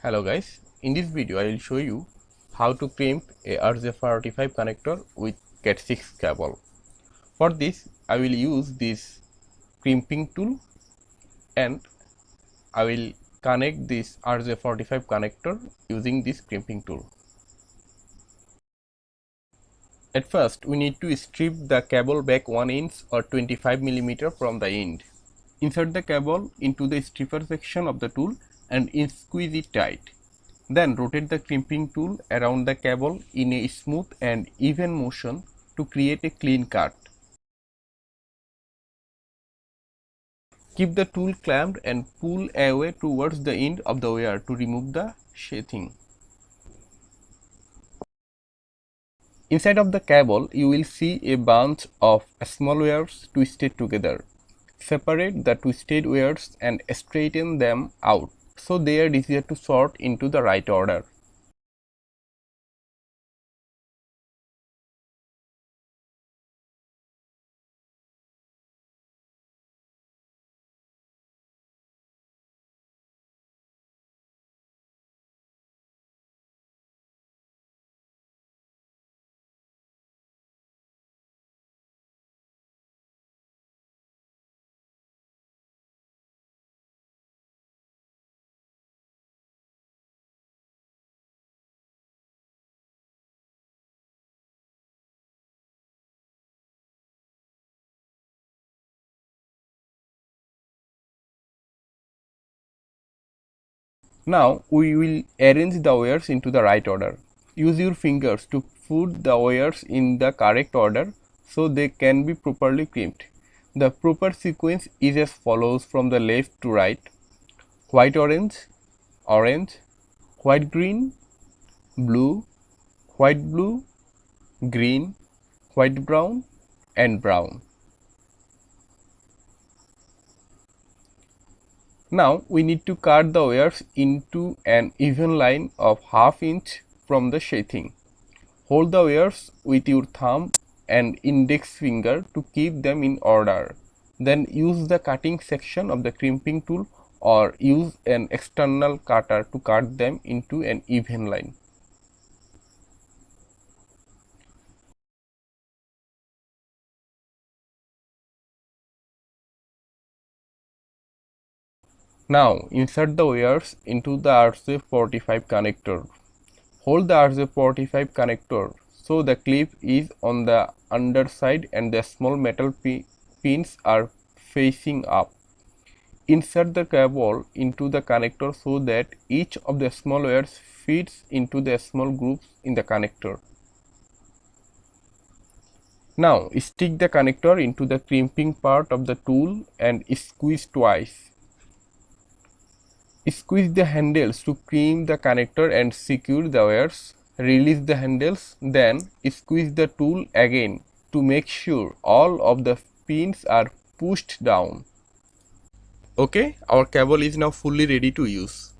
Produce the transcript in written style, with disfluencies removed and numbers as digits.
Hello guys, in this video I will show you how to crimp a RJ45 connector with Cat6 cable. For this I will use this crimping tool and I will connect this RJ45 connector using this crimping tool. At first we need to strip the cable back 1 inch or 25 mm from the end. Insert the cable into the stripper section of the tool and squeeze it tight. Then rotate the crimping tool around the cable in a smooth and even motion to create a clean cut. Keep the tool clamped and pull away towards the end of the wire to remove the sheathing. Inside of the cable, you will see a bunch of small wires twisted together. Separate the twisted wires and straighten them out so they are easier to sort into the right order. Now we will arrange the wires into the right order. Use your fingers to put the wires in the correct order so they can be properly crimped. The proper sequence is as follows from the left to right: white orange, orange, white green, blue, white blue, green, white brown and brown. Now we need to cut the wires into an even line of ½ inch from the sheathing. Hold the wires with your thumb and index finger to keep them in order. Then use the cutting section of the crimping tool or use an external cutter to cut them into an even line. Now insert the wires into the RJ45 connector. Hold the RJ45 connector so the clip is on the underside and the small metal pins are facing up. Insert the cable into the connector so that each of the small wires fits into the small grooves in the connector. Now stick the connector into the crimping part of the tool and squeeze twice. Squeeze the handles to crimp the connector and secure the wires. Release the handles, then squeeze the tool again to make sure all of the pins are pushed down. Okay, our cable is now fully ready to use.